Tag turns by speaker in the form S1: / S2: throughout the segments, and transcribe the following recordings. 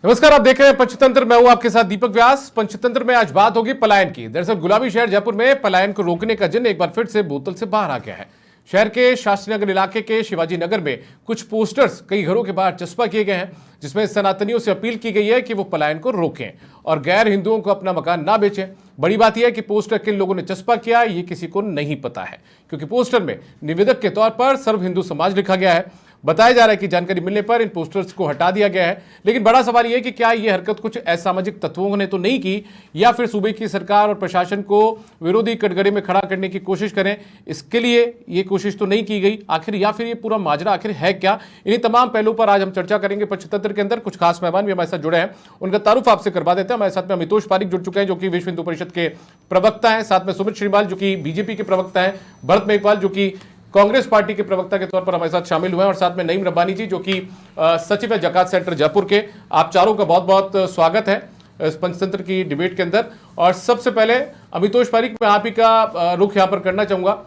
S1: नमस्कार, आप देख रहे हैं पंचतंत्र। मैं हूं आपके साथ दीपक व्यास। पंचतंत्र में आज बात होगी पलायन की। दरअसल गुलाबी शहर जयपुर में पलायन को रोकने का जिन्न एक बार फिर से बोतल से बाहर आ गया है। शहर के शास्त्री नगर इलाके के शिवाजी नगर में कुछ पोस्टर्स कई घरों के बाहर चस्पा किए गए हैं, जिसमें सनातनियों से अपील की गई है कि वो पलायन को रोकें और गैर हिंदुओं को अपना मकान ना बेचें। बड़ी बात यह है कि पोस्टर किन लोगों ने चस्पा किया ये किसी को नहीं पता है, क्योंकि पोस्टर में निवेदक के तौर पर सर्व हिंदू समाज लिखा गया है। बताया जा रहा है कि जानकारी मिलने पर इन पोस्टर्स को हटा दिया गया है, लेकिन बड़ा सवाल यह है कि क्या यह हरकत कुछ असामाजिक तत्वों ने तो नहीं की, या फिर सूबे की सरकार और प्रशासन को विरोधी कटघरे में खड़ा करने की कोशिश करें, इसके लिए ये कोशिश तो नहीं की गई आखिर, या फिर ये पूरा माजरा आखिर है क्या। इन्हीं तमाम पहलुओं पर आज हम चर्चा करेंगे पंचतंत्र के अंदर। कुछ खास मेहमान भी हमारे साथ जुड़े हैं, उनका तारुफ आपसे करवा देते हैं। हमारे साथ में अमितोष पारिक जुड़ चुके हैं, जो कि विश्व हिंदू परिषद के प्रवक्ता हैं, साथ में सुमित श्रीमाल जो कि बीजेपी के प्रवक्ता हैं, भरत मेघवाल जो कि कांग्रेस पार्टी के प्रवक्ता के तौर पर हमारे साथ शामिल हुए हैं, और साथ में नईम रब्बानी जी जो कि सचिव है जकात सेंटर जयपुर के। आप चारों का बहुत बहुत स्वागत है इस पंचतंत्र की डिबेट के अंदर। और सबसे पहले अमितोष पारिक, मैं आप ही का रुख यहाँ पर करना चाहूंगा।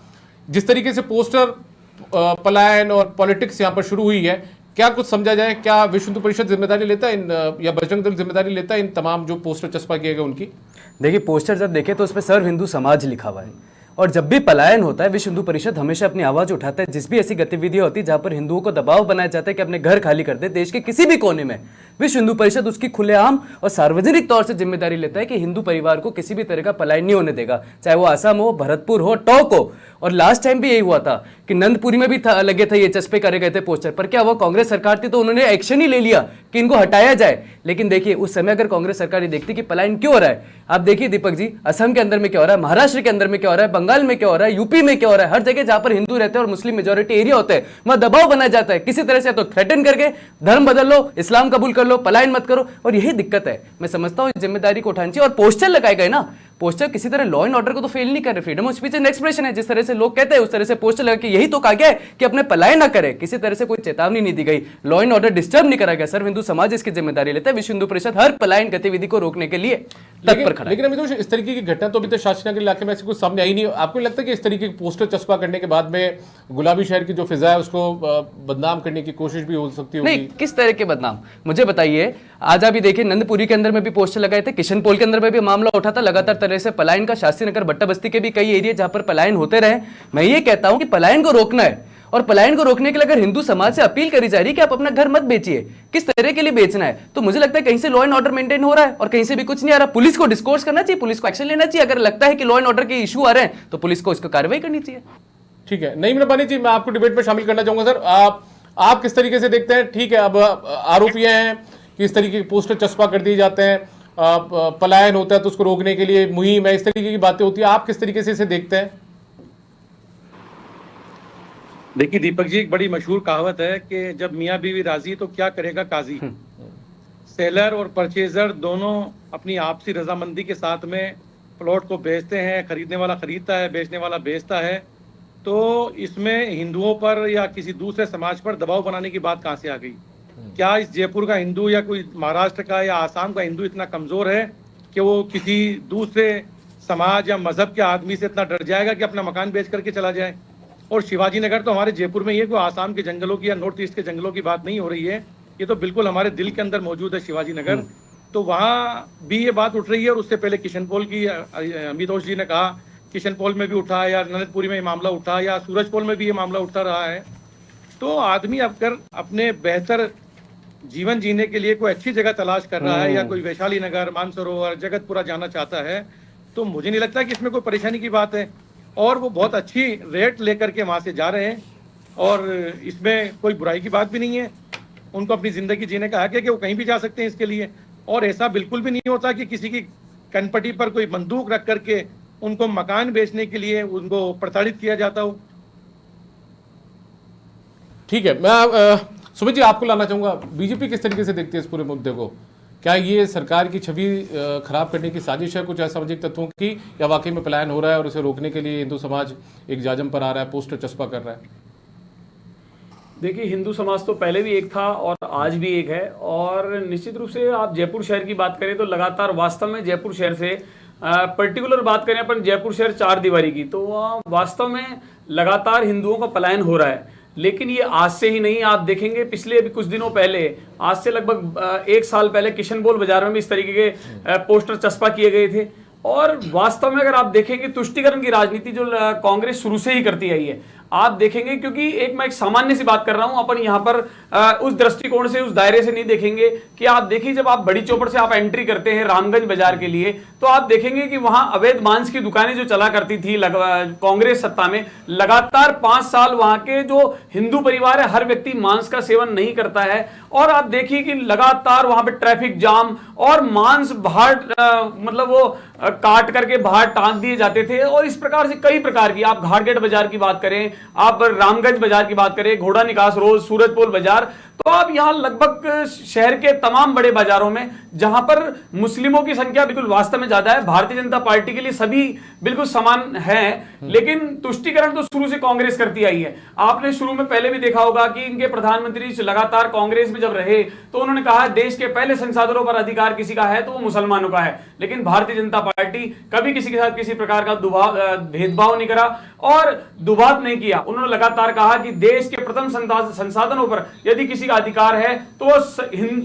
S1: जिस तरीके से पोस्टर पलायन और पॉलिटिक्स यहाँ पर शुरू हुई है, क्या कुछ समझा जाए? क्या विश्व हिंदू परिषद जिम्मेदारी लेता है इन, या बजरंग दल जिम्मेदारी लेता है इन तमाम जो पोस्टर चस्पा किए गए उनकी?
S2: देखिए, पोस्टर जब देखे तो उसमें सर्व हिंदू समाज लिखा हुआ है, और जब भी पलायन होता है विश्व हिंदू परिषद हमेशा अपनी आवाज उठाता है। जिस भी ऐसी गतिविधियां होती है जहां पर हिंदुओं को दबाव बनाया जाता है कि अपने घर खाली कर दे, देश के किसी भी कोने में विश्व हिंदू परिषद उसकी खुलेआम और सार्वजनिक तौर से जिम्मेदारी लेता है कि हिंदू परिवार को किसी भी तरह का पलायन नहीं होने देगा, चाहे वो आसाम हो, भरतपुर हो, टोंक हो। और लास्ट टाइम भी यही हुआ था कि नंदपुरी में भी लगे थे ये चस्पे करे गए थे पोस्टर पर। क्या वो कांग्रेस सरकार थी तो उन्होंने एक्शन ही ले लिया कि इनको हटाया जाए। लेकिन देखिए, उस समय अगर कांग्रेस सरकार ये देखती कि पलायन क्यों हो रहा है, आप देखिए दीपक जी, असम के अंदर में क्या हो रहा है, महाराष्ट्र के अंदर में क्या हो रहा है, बंगाल में क्या हो रहा है, यूपी में क्या हो रहा है, हर जगह जहां पर हिंदू रहते हैं और मुस्लिम मेजोरिटी एरिया होते हैं वहां दबाव बनाया जाता है किसी तरह से, तो थ्रेटन करके धर्म बदल लो, इस्लाम कबूल कर लो, पलायन मत करो। और यही दिक्कत है। मैं समझता हूं जिम्मेदारी को उठानी चाहिए। और पोस्टर लगाए गए ना, पोस्टर किसी तरह लॉ एंड ऑर्डर को तो फेल नहीं कर रहे। Freedom of speech and expression है, जिस तरह से लोग कहते हैं उस तरह से पोस्टर लगा के यही तो कहा गया है कि अपने पलायन ना करे। किसी तरह से कोई चेतावनी नहीं दी गई, लॉ एंड ऑर्डर डिस्टर्ब नहीं करा गया। सर्व हिंदू समाज इसकी जिम्मेदारी लेता है। विश्व हिंदू परिषद हर पलायन गतिविधि को रोकने के लिए तत्पर खड़ा है।
S1: लेकिन अभी तो इस तरीके की घटना तो अभी तक शास्त्री नगर इलाके में ऐसे कुछ सामने आई नहीं। आपको लगता है कि इस तरीके के पोस्टर चस्पा करने के बाद में गुलाबी शहर की जो फिजा है उसको बदनाम करने की कोशिश भी हो सकती है?
S2: नहीं, किस तरह के बदनाम मुझे बताइए। आज अभी देखिए, नंदपुरी के अंदर में भी पोस्टर लगाए थे, किशन पोल के अंदर में भी मामला उठा था। लगातार तरह से पलायन का शास्त्री नगर, बट्टा बस्ती के भी कई एरिया जहां पर पलायन होते रहे। मैं ये कहता हूं कि पलायन को रोकना है, और पलायन को रोकने के लिए अगर हिंदू समाज से अपील करी जा रही है कि आप अपना घर मत बेचिए, किस तरह के लिए बेचना है, तो मुझे लगता है कहीं से लॉ एंड ऑर्डर मेंटेन हो रहा है और कहीं से भी कुछ नहीं आ रहा। पुलिस को डिस्कोर्स करना चाहिए, पुलिस को एक्शन लेना चाहिए। अगर लगता है कि लॉ एंड ऑर्डर के इशू आ रहे हैं तो पुलिस को इसको कार्रवाई करनी चाहिए।
S1: ठीक है, नईम रब्बानी जी, मैं आपको डिबेट में शामिल करना चाहूंगा। सर, आप किस तरीके से देखते हैं? ठीक है, अब आरोप यह है कि इस तरीके के पोस्टर चस्पा कर दिए जाते हैं, पलायन होता है तो उसको रोकने के लिए मुहिम है, इस तरीके की बातें होती है। आप किस तरीके से इसे देखते हैं?
S3: देखिए दीपक जी, एक बड़ी मशहूर कहावत है कि जब मियाँ बीवी राजी तो क्या करेगा काजी। सेलर और परचेजर दोनों अपनी आपसी रजामंदी के साथ में प्लॉट को बेचते हैं, खरीदने वाला खरीदता है, बेचने वाला बेचता है। तो इसमें हिंदुओं पर या किसी दूसरे समाज पर दबाव बनाने की बात कहाँ से आ गई? क्या इस जयपुर का हिंदू या कोई महाराष्ट्र का या आसाम का हिंदू इतना कमजोर है कि वो किसी दूसरे समाज या मजहब के आदमी से इतना डर जाएगा कि अपना मकान बेच करके चला जाए? और शिवाजी नगर तो हमारे जयपुर में ही है, कोई आसाम के जंगलों की या नॉर्थ ईस्ट के जंगलों की बात नहीं हो रही है। ये तो बिल्कुल हमारे दिल के अंदर मौजूद है शिवाजी नगर। तो वहाँ भी ये बात उठ रही है। और उससे पहले किशनपोल की अमितोष जी ने कहा, किशनपोल में भी उठा, या नंदपुरी में ये मामला उठा, या सूरजपोल में भी ये मामला उठता रहा है। तो आदमी अगर अपने बेहतर जीवन जीने के लिए कोई अच्छी जगह तलाश कर रहा है, या कोई वैशाली नगर, मानसरोवर, जगतपुरा जाना चाहता है, तो मुझे नहीं लगता कि इसमें कोई परेशानी की बात है। और वो बहुत अच्छी रेट लेकर के वहाँ से जा रहे हैं, और इसमें कोई बुराई की बात भी नहीं है। उनको अपनी ज़िंदगी जीने का हक है कि वो कहीं भी जा सकते हैं इसके लिए। और ऐसा बिल्कुल भी नहीं होता कि किसी की कनपटी पर कोई बंदूक रख करके उनको मकान बेचने के लिए उनको प्रताड़ित किया जाता हो।
S1: ठीक है, मैं सुमित जी आपको लाना चाहूंगा। बीजेपी किस तरीके से देखती है इस पूरे मुद्दे को? क्या ये सरकार की छवि खराब करने की साजिश है कुछ असामाजिक तत्वों की, या वाकई में पलायन हो रहा है और उसे रोकने के लिए हिंदू समाज एक जाजम पर आ रहा है, पोस्टर चस्पा कर रहा है?
S4: देखिए, हिंदू समाज तो पहले भी एक था और आज भी एक है। और निश्चित रूप से आप जयपुर शहर की बात करें तो लगातार वास्तव में जयपुर शहर से पर्टिकुलर बात करें अपन जयपुर शहर चार दीवारी की, तो वास्तव में लगातार हिंदुओं का पलायन हो रहा है। लेकिन ये आज से ही नहीं, आप देखेंगे पिछले अभी कुछ दिनों पहले, आज से लगभग 1 साल पहले किशनबोल बाजार में भी इस तरीके के पोस्टर चस्पा किए गए थे। और वास्तव में अगर आप देखेंगे तुष्टीकरण की राजनीति जो कांग्रेस शुरू से ही करती आई है, आप देखेंगे, क्योंकि मैं एक सामान्य सी बात कर रहा हूं, अपन यहां पर उस दृष्टिकोण से, उस दायरे से नहीं देखेंगे कि आप देखिए जब आप बड़ी चौपड़ से आप एंट्री करते हैं रामगंज बाजार के लिए, तो आप देखेंगे कि वहां अवैध मांस की दुकानें जो चला करती थी कांग्रेस सत्ता में, लगातार 5 साल वहां के जो हिंदू परिवार है हर व्यक्ति मांस का सेवन नहीं करता है। और आप देखिए कि लगातार वहां पे ट्रैफिक जाम और मांस बाहर मतलब वो काट करके बाहर टांग दिए जाते थे। और इस प्रकार से कई प्रकार की, आप घाटगेट बाजार की बात करें, आप रामगंज बाजार की बात करें, घोड़ा निकास रोड, सूरजपोल बाजार, तो आप यहां लगभग शहर के तमाम बड़े बाजारों में जहां पर मुस्लिमों की संख्या बिल्कुल वास्तव में ज्यादा है, भारतीय जनता पार्टी के लिए सभी बिल्कुल समान हैं, लेकिन तुष्टीकरण तो शुरू से कांग्रेस करती आई है। आपने शुरू में पहले भी देखा होगा कि इनके प्रधानमंत्री लगातार कांग्रेस में जब रहे तो उन्होंने कहा देश के पहले संसाधनों पर अधिकार किसी का है तो वो मुसलमानों का है, लेकिन भारतीय जनता पार्टी कभी किसी के साथ किसी प्रकार का भेदभाव नहीं करा और दुभाव नहीं किया। उन्होंने लगातार कहा कि देश के प्रथम संसाधनों पर यदि किसी का अधिकार है तो वो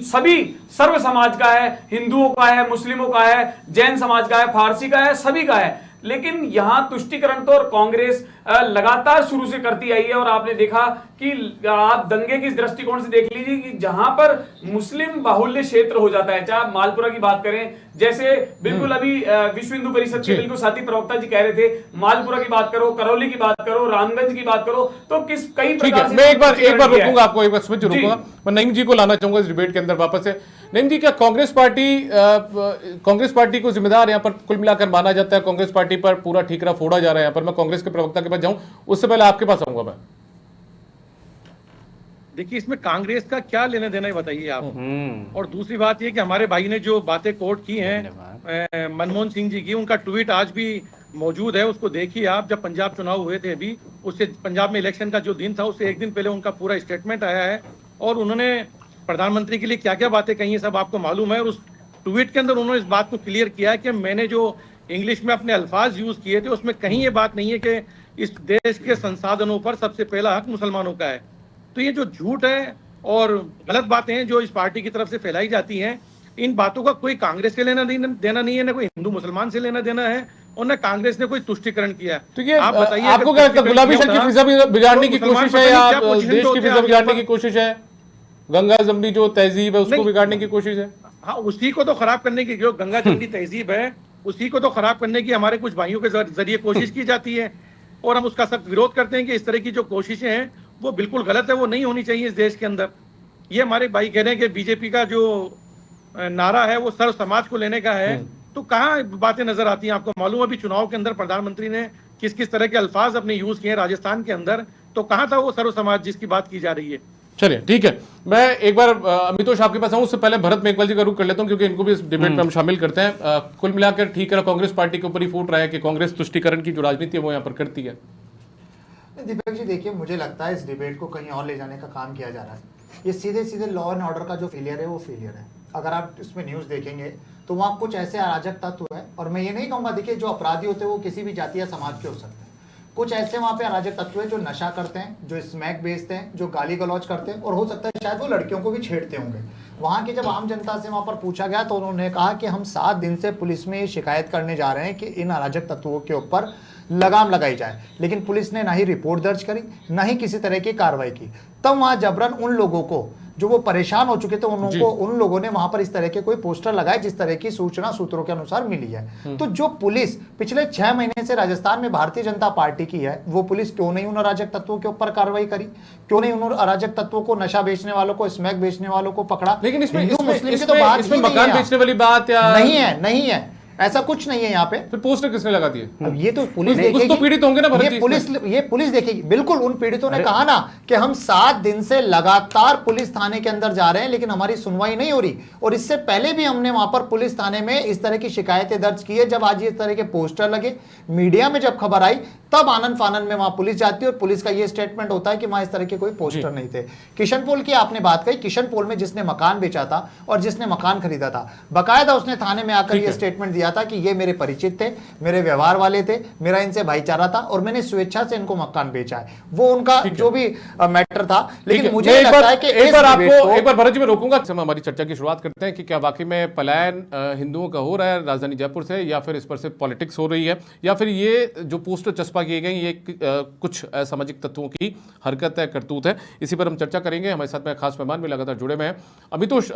S4: सभी सर्व समाज का है, हिंदुओं का है, मुस्लिमों का है, जैन समाज का है, फारसी का है, सभी का है। लेकिन यहां तुष्टीकरण तो और कांग्रेस लगातार शुरू से करती आई है। और आपने देखा कि आप दंगे की दृष्टिकोण से देख लीजिए कि जहां पर मुस्लिम बाहुल्य क्षेत्र हो जाता है, चाहे आप मालपुरा की बात करें, जैसे बिल्कुल अभी विश्व हिंदू परिषद के बिल्कुल साथी प्रवक्ता जी कह रहे थे, मालपुरा की बात करो, करौली की बात करो, रामगंज की बात करो, तो कई प्रकार से
S1: मैं एक बार रोकूंगा आपको, एक बार स्विच रुकूंगा, मैं नईम जी को लाना चाहूंगा इस डिबेट के अंदर वापस से। नईम जी, क्या कांग्रेस पार्टी को जिम्मेदार यहाँ पर कुल मिलाकर माना जाता है? कांग्रेस पार्टी पर पूरा ठीकरा फोड़ा जा रहा है यहाँ पर। मैं कांग्रेस के प्रवक्ता के पास जाऊं, उससे पहले आपके पास आऊंगा मैं।
S3: देखिए, इसमें कांग्रेस का क्या लेना देना है बताइए आप। और दूसरी बात ये कि हमारे भाई ने जो बातें कोट की हैं मनमोहन सिंह जी की, उनका ट्वीट आज भी मौजूद है, उसको देखिए आप। जब पंजाब चुनाव हुए थे अभी, उससे पंजाब में इलेक्शन का जो दिन था उससे एक दिन पहले उनका पूरा स्टेटमेंट आया है और उन्होंने प्रधानमंत्री के लिए क्या क्या बातें कही है सब आपको मालूम है। और उस ट्वीट के अंदर उन्होंने इस बात को क्लियर किया है कि मैंने जो इंग्लिश में अपने अल्फाज यूज किए थे उसमें कहीं ये बात नहीं है कि इस देश के संसाधनों पर सबसे पहला हक मुसलमानों का है। तो ये जो झूठ है और गलत बातें हैं जो इस पार्टी की तरफ से फैलाई जाती हैं, इन बातों का कोई कांग्रेस से लेना देना नहीं है, ना कोई हिंदू मुसलमान से लेना देना है, और न कांग्रेस ने कोई तुष्टीकरण किया।
S1: तो ये आप बताइए, आपको क्या लगता है, गुलाबी शहर की फिजा बिगाड़ने की कोशिश है या देश की फिजा बिगाड़ने की कोशिश है? गंगा जमनी जो तहजीब है उसको बिगाड़ने की कोशिश है?
S3: हाँ, उसी को तो खराब करने की, जो गंगा जमनी तहजीब है उसी को तो खराब करने की हमारे कुछ भाइयों के जरिए कोशिश की जाती है और हम उसका सख्त विरोध करते हैं कि इस तरह की जो कोशिशें हैं वो बिल्कुल गलत है, वो नहीं होनी चाहिए इस देश के अंदर। ये हमारे भाई कह रहे हैं कि बीजेपी का जो नारा है वो सर्व समाज को लेने का है, तो कहाँ बातें नजर आती हैं आपको मालूम है? अभी चुनाव के अंदर प्रधानमंत्री ने किस किस तरह के अल्फाज अपने यूज किए राजस्थान के अंदर, तो कहाँ था वो सर्व समाज जिसकी बात की जा रही है?
S1: चलिए ठीक है, मैं एक बार अमितोष आपके पास आऊं, उससे पहले भरत मेघवाल जी का रुख कर लेता हूं क्योंकि इनको भी इस डिबेट में हम शामिल करते हैं। कुल मिलाकर ठीक है, कांग्रेस पार्टी के ऊपर ही फूट रहा है कि कांग्रेस तुष्टीकरण की जो राजनीति है वो यहाँ पर करती है।
S5: दीपक जी देखिए, मुझे लगता है इस डिबेट को कहीं और ले जाने का काम किया जा रहा है। ये सीधे सीधे लॉ एंड ऑर्डर का जो फेलियर है वो फेलियर है। अगर आप इसमें न्यूज़ देखेंगे तो वहाँ कुछ ऐसे अराजक तत्व है, और मैं ये नहीं कहूँगा, देखिए जो अपराधी होते हैं वो किसी भी जाति या समाज के हो सकते हैं। कुछ ऐसे वहाँ पे अराजक तत्व है जो नशा करते हैं, जो स्मैक बेचते हैं, जो गाली गलौज करते हैं, और हो सकता है शायद वो लड़कियों को भी छेड़ते होंगे। वहाँ की जब आम जनता से वहाँ पर पूछा गया तो उन्होंने कहा कि हम 7 दिन से पुलिस में शिकायत करने जा रहे हैं कि इन अराजक तत्वों के ऊपर लगाम लगाई जाए, लेकिन पुलिस ने ना ही रिपोर्ट दर्ज करी, ना ही किसी तरह की कार्रवाई की। तब वहाँ जबरन उन लोगों को जो वो परेशान हो चुके थे उन लोगों ने वहां पर इस तरह के कोई पोस्टर लगाए जिस तरह की सूचना सूत्रों के अनुसार मिली है। तो जो पुलिस पिछले 6 महीने से राजस्थान में भारतीय जनता पार्टी की है, वो पुलिस क्यों नहीं उन अराजक तत्वों के ऊपर कार्रवाई करी? क्यों नहीं उन अराजक तत्वों को, नशा बेचने वालों को, स्मैक बेचने वालों को पकड़ा?
S1: लेकिन इसमें
S5: मुस्लिम की तो बात
S1: इसमें मकान बेचने वाली बात या
S5: नहीं है, ऐसा कुछ नहीं है यहाँ पे।
S1: फिर पोस्टर किसने लगा दिए?
S5: अब ये तो पुलिस देखेगी,
S1: कुछ तो पीड़ित होंगे ना भरत जी,
S5: ये पुलिस देखेगी। बिल्कुल, उन पीड़ितों ने कहा ना कि हम 7 दिन से लगातार पुलिस थाने के अंदर जा रहे हैं लेकिन हमारी सुनवाई नहीं हो रही। और इससे पहले भी हमने वहां पर पुलिस थाने में इस तरह की शिकायतें दर्ज की है। जब आज इस तरह के पोस्टर लगे, मीडिया में जब खबर आई, तब आनंद फानन में वहां पुलिस जाती है और पुलिस का ये स्टेटमेंट होता है कि वहां इस तरह के कोई पोस्टर नहीं थे। किशन पोल की आपने बात कही, किशन पोल में जिसने मकान बेचा था और जिसने मकान खरीदा था, बकायदा उसने थाने में आकर ये स्टेटमेंट दिया था कि ये मेरे परिचित थे, मेरे व्यवहार वाले थे, मेरा इनसे भाईचारा था और मैंने स्वेच्छा से इनको मकान बेचा है। वो उनका जो भी मैटर था। लेकिन मुझे लगता है कि
S1: एक बार भरत जी मैं रोकूंगा। हम हमारी चर्चा की शुरुआत करते हैं कि क्या वाकई में पलायन हिंदुओं का हो रहा है राजधानी जयपुर से, या फिर इस पर से पॉलिटिक्स हो रही है, या फिर ये जो पोस्टर चस्पा किए गए ये कुछ असामाजिक तत्वों की हरकत है, करतूत है। इसी पर हम चर्चा करेंगे। हमारे साथ में खास मेहमान भी लगातार जुड़े हुए हैं। अमितोष,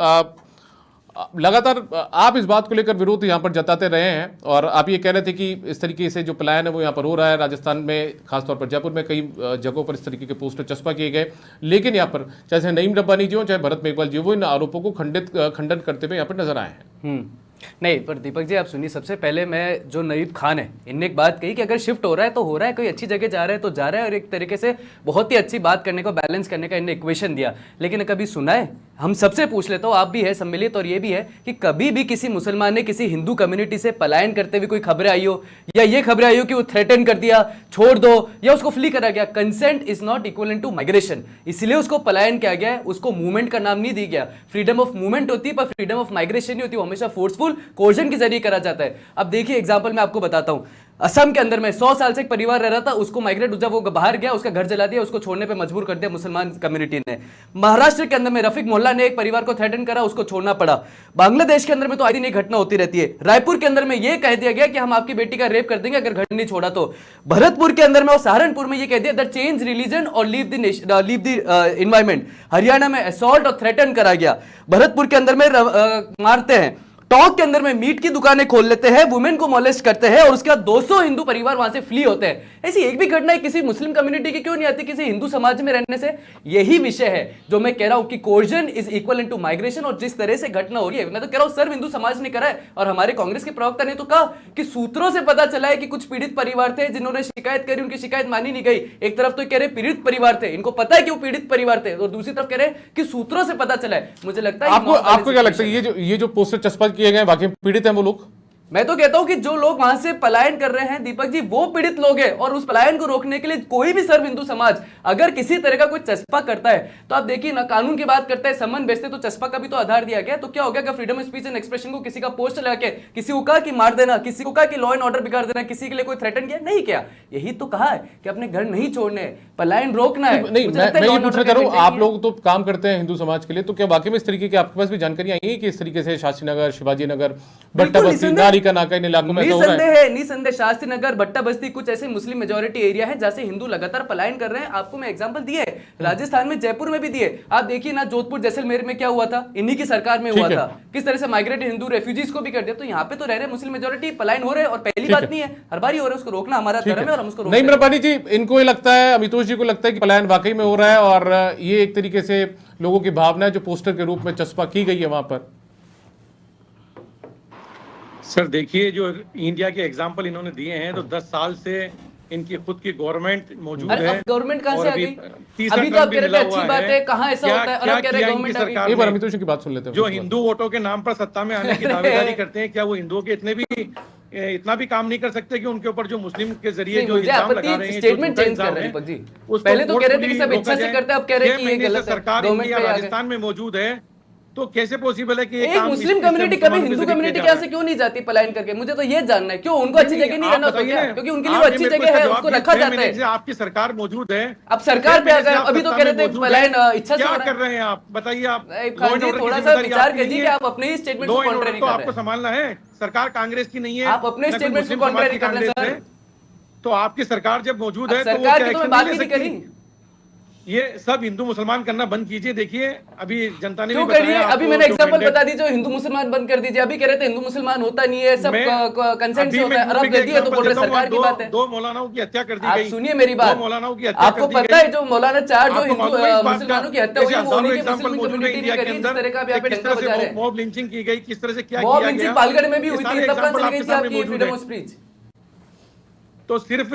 S1: लगातार आप इस बात को लेकर विरोध यहाँ पर जताते रहे हैं और आप ये कह रहे थे कि इस तरीके से जो पलायन है वो यहाँ पर हो रहा है। राजस्थान में खासतौर पर जयपुर में कई जगहों पर इस तरीके के पोस्टर चस्पा किए गए, लेकिन यहाँ पर चाहे नईम रब्बानी जी हो चाहे भरत मेघवाल जी वो इन आरोपों को खंडन करते हुए यहाँ पर नजर आए हैं।
S2: नहीं, पर दीपक जी आप सुनिए, सबसे पहले मैं जो नईब खान है इनने एक बात कही कि अगर शिफ्ट हो रहा है तो हो रहा है, कोई अच्छी जगह जा रहा है तो जा रहा है, और एक तरीके से बहुत ही अच्छी बात करने को, बैलेंस करने का इनने इक्वेशन दिया। लेकिन कभी सुना है, हम सबसे पूछ लेता हूँ, आप भी है सम्मिलित और ये भी है, कि कभी भी किसी मुसलमान ने किसी हिंदू कम्युनिटी से पलायन करते हुए कोई खबरें आई हो, या ये खबरें आई हो कि वो थ्रेटन कर दिया, छोड़ दो, या उसको फ्ली करा गया। Consent is not equal to migration, इसलिए उसको पलायन किया गया है, उसको मूवमेंट का नाम नहीं दिया गया। फ्रीडम ऑफ मूवमेंट होती है पर फ्रीडम ऑफ माइग्रेशन नहीं होती, वो हमेशा फोर्सफुल कोर्जन के जरिए करा जाता है। अब देखिए एग्जांपल मैं आपको बताता हूं, असम के अंदर में 100 साल से एक परिवार रह रहा था, उसको माइग्रेट, जब वो बाहर गया उसका घर जला दिया, उसको छोड़ने पे मजबूर कर दिया मुसलमान कम्युनिटी ने। महाराष्ट्र के अंदर में रफीक मोहल्ला ने एक परिवार को थ्रेटन करा, उसको छोड़ना पड़ा। बांग्लादेश के अंदर में तो आए दिन एक घटना होती रहती है। रायपुर के अंदर में यह कह दिया गया कि हम आपकी बेटी का रेप कर देंगे अगर घर नहीं छोड़ा तो। भरतपुर के अंदर में और सहारनपुर में यह कह दिया दैट चेंज रिलीजन और लीव द एनवायरमेंट। हरियाणा में असॉल्ट और थ्रेटन करा गया। भरतपुर के अंदर में मारते हैं। टॉक के अंदर में मीट की दुकानें खोल लेते हैं, वुमेन को मोलेस्ट करते हैं और उसके बाद 200 हिंदू परिवार वहां से फ्ली होते हैं। ऐसी एक भी घटना है किसी मुस्लिम कम्युनिटी की क्यों नहीं आती, किसी हिंदू समाज में रहने से? यही विषय है जो मैं कह रहा हूं कि coercion is equal to migration. और जिस तरह से घटना हो रही है, मैं तो कह रहा हूं सर्व हिंदू समाज ने करा है, और हमारे कांग्रेस के प्रवक्ता ने तो कहा कि सूत्रों से पता चला है कि कुछ पीड़ित परिवार थे जिन्होंने शिकायत करी, उनकी शिकायत मानी नहीं गई। एक तरफ तो कह रहे पीड़ित परिवार थे, इनको पता है कि वो पीड़ित परिवार थे, और दूसरी तरफ कह रहे कि सूत्रों से पता चला है। मुझे लगता है
S1: आपको क्या लगता है ये जो पोस्टर चस्पा किए गए वाकई पीड़ित हैं वो लोग?
S2: मैं तो कहता हूं कि जो लोग वहां से पलायन कर रहे हैं दीपक जी, वो पीड़ित लोग हैं, और उस पलायन को रोकने के लिए कोई भी सर्व हिंदू समाज अगर किसी तरह का कोई चस्पा करता है तो आप देखिए ना, कानून की बात करता है, सम्मान बेचते तो चस्पा का भी तो आधार दिया गया। तो क्या हो गया कि freedom of speech and expression को किसी का पोस्ट लगा के किसी को कहा कि मार देना, किसी को कहा कि लॉ एंड ऑर्डर बिगाड़ देना, किसी के लिए कोई थ्रेटन किया? नहीं किया। यही तो कहा है कि अपने घर नहीं छोड़ने, पलायन रोकना है।
S1: नहीं, मैं ये पूछना चाह रहा हूं, आप लोग तो काम करते हैं हिंदू समाज के लिए, तो क्या वाकई में इस तरीके की आपके पास भी जानकारी आई है कि इस तरीके से शास्त्री नगर, शिवाजी नगर, भट्टा बस्ती, नारी का नाका इन इलाकों में
S2: निसंदेह शास्त्री नगर, भट्टा बस्ती कुछ ऐसे मुस्लिम मेजॉरिटी एरिया है जहां से हिंदू लगातार पलायन कर रहे हैं? आपको मैं एग्जांपल दिए, राजस्थान में जयपुर में भी दिए। आप देखिए ना, जोधपुर जैसलमेर में क्या हुआ था, इन्हीं की सरकार में हुआ था, किस तरह से माइग्रेटेड हिंदू रेफ्यूजीज को भी कर दिया। तो यहाँ पे तो रह रहे मुस्लिम मेजॉरिटी, पलायन हो रहे हैं, और पहली बात नहीं है, हर बार ही हो रहा है। उसको रोकना हमारा धर्म है और हम उसको
S1: नहीं। रब्बानी जी, इनको ये लगता है, अमितोष जी को लगता है कि पलायन वाकई में हो रहा है और ये एक तरीके से लोगों की भावना है जो पोस्टर के रूप में चस्पा की गई है वहां पर?
S3: सर देखिए, जो इंडिया के एग्जाम्पल इन्होंने दिए हैं, तो 10 साल से इनकी खुद की गवर्नमेंट मौजूद है।
S2: गवर्नमेंट कहां से आ गई? अभी तो आप कह रहे थे अच्छी बात है, कहां ऐसा होता है, और आप कह रहे हैं गवर्नमेंट आ गई।
S1: एक बार अमितोष जी की बात सुन लेते हैं।
S3: जो हिंदू वोटों के नाम पर सत्ता में आने की दावेदारी करते हैं, क्या वो हिंदुओं के इतना भी काम नहीं कर सकते कि उनके ऊपर जो मुस्लिम के जरिए जो इल्जाम लगा रहे हैं,
S2: स्टेटमेंट चेंज कर रहे हैं दीपक जी। पहले तो कह रहे थे कि सब इच्छा से करते हैं, अब कह रहे हैं कि ये गलत है।
S3: सरकार राजस्थान में मौजूद है, तो कैसे पॉसिबल है कि
S2: एक मुस्लिम कम्युनिटी कभी हिंदू कम्युनिटी के यहाँ से क्यों नहीं जाती पलायन करके? मुझे तो ये जानना है, क्यों उनको अच्छी जगह नहीं रहना? तो क्या, क्योंकि उनके लिए वो अच्छी जगह है, उसको रखा जाता है।
S3: आपकी सरकार मौजूद है,
S2: अब सरकार पे आ गए, अभी तो कह रहे थे पलायन इच्छा से
S3: क्या कर रहे हैं आप? बताइए आप
S2: थोड़ा सा विचार कीजिए कि आप अपने ही स्टेटमेंट को कॉन्ट्रैरी कर रहे हैं।
S3: आपको संभालना है, सरकार कांग्रेस की नहीं है,
S2: आप अपने स्टेटमेंट को कॉन्ट्रैरी कर रहे हैं।
S3: तो आपकी सरकार जब मौजूद है,
S2: सरकार की तो बात ही नहीं करी।
S3: ये सब हिंदू मुसलमान करना बंद कीजिए। देखिए अभी जनता ने
S2: क्यों करिए? अभी मैंने एग्जांपल बता दी, जो हिंदू मुसलमान बंद कर दीजिए। अभी कह रहे थे हिंदू मुसलमान होता नहीं है, सब कंसेंट से होता है, और अब दे दिया तो बोल रहे सरकार की बात है।
S3: 2 मौलानाओं की हत्या कर दी
S2: गई। आप सुनिए मेरी बात,
S3: मौलानाओं की हत्या
S2: आपको पता है जो मौलाना 4 जो हिंदू मुसलमानों की हत्या हुई है, वो उन्हीं के मुस्लिम कम्युनिटी ने करी। इस तरह का भी आप डंका बजा रहे हैं।
S3: मॉब लिंचिंग की गई, किस तरह से क्या
S2: मॉब लिंचिंग पालगढ़ में भी हुई थी, तब कहां चली गई थी आपकी फ्रीडम ऑफ स्पीच?
S3: तो सिर्फ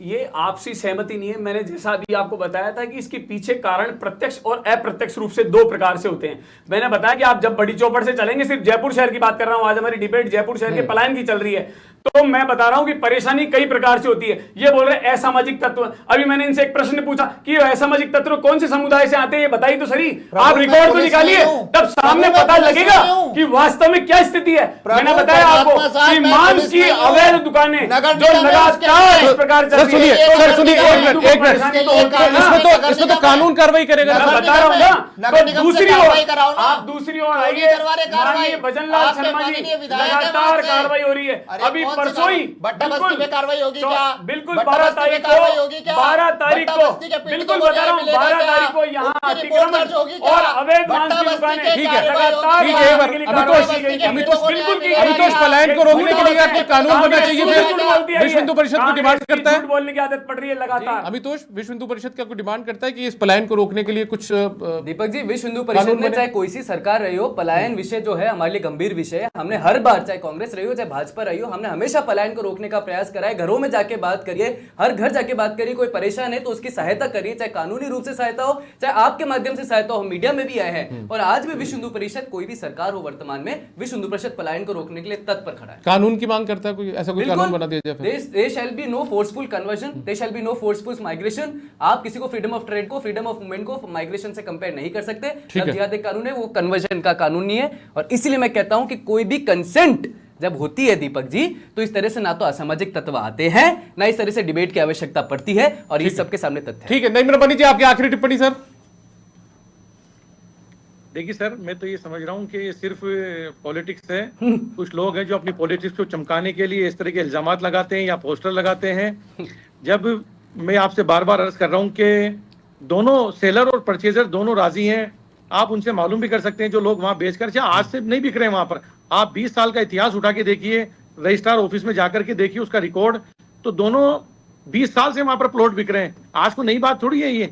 S4: ये आपसी सहमति नहीं है। मैंने जैसा अभी आपको बताया था कि इसके पीछे कारण प्रत्यक्ष और अप्रत्यक्ष रूप से दो प्रकार से होते हैं। मैंने बताया कि आप जब बड़ी चौपड़ से चलेंगे, सिर्फ जयपुर शहर की बात कर रहा हूं, आज हमारी डिबेट जयपुर शहर के पलायन की चल रही है, तो मैं बता रहा हूं कि परेशानी कई प्रकार से होती है। ये बोल रहे असामाजिक तत्व, अभी मैंने इनसे एक प्रश्न पूछा कि असामाजिक तत्व कौन से समुदाय से आते हैं, ये बताइए तो सही। आप रिकॉर्ड तो निकालिए, तब सामने पता लगेगा कि वास्तव में क्या स्थिति है। मैंने बताया आपको कि मांस की अवैध दुकानें जो लगातार इस प्रकार चल रही है।
S1: सर सुनिए, एक मिनट, इसमें तो कानून कार्रवाई करेगा।
S4: मैं बता रहा हूं ना, तो दूसरी ओर आप दूसरी ओर आइए, माननीय भजनलाल शर्मा जी, लगातार कार्रवाई हो रही है। अभी परसों ही
S6: कार्रवाई होगी क्या?
S4: बिल्कुल 12 तारीख को, 12 तारीख को, बिल्कुल बता रहा हूँ 12 तारीख को यहाँ अतिक्रमण और अवैध मांस की दुकानें
S1: ठीक है,
S4: लगातार
S1: ठीक है, अमितोष पलायन को रोकने के लिए आपको कानून बनना चाहिए। फिर विश्व हिंदू परिषद को डिमांड करता है,
S4: बोलने की आदत पड़ रही है लगातार।
S1: अमितोष विश्व हिंदू परिषद क्या डिमांड करता है कि इस पलायन को रोकने के लिए कुछ
S2: दीपक जी, विश्व हिंदू परिषद में चाहे कोई सी सरकार रही हो, पलायन विषय जो है हमारे लिए गंभीर विषय है। हमने हर बार, चाहे कांग्रेस रही हो चाहे भाजपा रही हो, हमने हमेशा पलायन को रोकने का प्रयास करा है। घरों में जाके बात करिए, हर घर जाके बात करिए, कोई परेशान है तो उसकी सहायता करिए, चाहे कानूनी रूप से सहायता हो चाहे आपके माध्यम से सहायता हो। मीडिया में भी आए हैं और आज भी विश्व हिंदू परिषद, कोई भी सरकार हो वर्तमान में, विश्व हिंदू परिषद पलायन को रोकने के लिए तत्पर खड़ा है।
S1: कानून की मांग करता है, कोई ऐसा कोई कानून बना दिया जाए।
S2: There shall be no forceful conversion, there shall be no forceful migration। आप किसी को फ्रीडम ऑफ ट्रेड को, फ्रीडम ऑफ मूवमेंट को माइग्रेशन से कंपेयर नहीं कर सकते। जिहाद एक कानून है, वो कन्वर्जन का कानून नहीं है। और इसीलिए मैं कहता हूं कि कोई भी कंसेंट जब होती है दीपक जी, तो इस तरह से ना तो असामाजिक तत्व आते हैं, ना इस तरह से डिबेट की आवश्यकता पड़ती है। और ये सबके सामने तथ्य है।
S1: ठीक है, नईम रब्बानी जी, आपकी आखिरी टिप्पणी सर।
S3: देखिए सर, मैं तो ये समझ रहा हूँ कि ये सिर्फ पॉलिटिक्स है। कुछ लोग हैं जो अपनी पॉलिटिक्स को चमकाने के लिए इस तरह के इल्जामात लगाते हैं या पोस्टर लगाते हैं। जब मैं आपसे बार बार अर्ज कर रहा हूँ कि दोनों सेलर और परचेजर दोनों राजी हैं, आप उनसे मालूम भी कर सकते हैं जो लोग वहां बेचकर, आज से नहीं बिक रहे हैं वहां पर, आप 20 साल का इतिहास उठा के देखिए, रजिस्ट्रार ऑफिस में जाकर के देखिए उसका रिकॉर्ड, तो दोनों 20 साल से वहां पर प्लॉट बिक रहे हैं। आज को नई बात थोड़ी है ये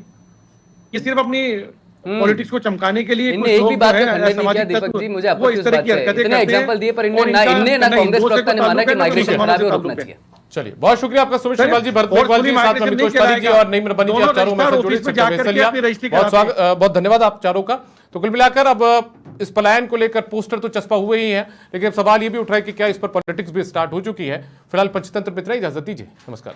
S3: सिर्फ अपनी पॉलिटिक्स को चमकाने के लिए
S2: इनने एक भी बात का खंडन नहीं किया दीपक जी। मुझे आपत्ति इस बात से है। इतने एग्जांपल दिए पर इनने ना कांग्रेस प्रवक्ता ने माना कि माइग्रेशन खराब है और रुकना चाहिए।
S1: चलिए, बहुत शुक्रिया आपका, सुमित शिरवाल जी, भरत मेघवाल जी, साथ में अमितोष पारी जी और नईम रब्बानी जी, आप चारों में से जुड़े, हिस्सा लिया। बहुत धन्यवाद आप चारों का। तो कुल मिलाकर अब इस पलायन को लेकर पोस्टर तो चस्पा हुए ही हैं, लेकिन अब सवाल ये भी उठ रहा है कि क्या इस पर पॉलिटिक्स भी स्टार्ट हो चुकी है। फिलहाल पंचतंत्र में इतना ही, इजाजत दीजिए, नमस्कार।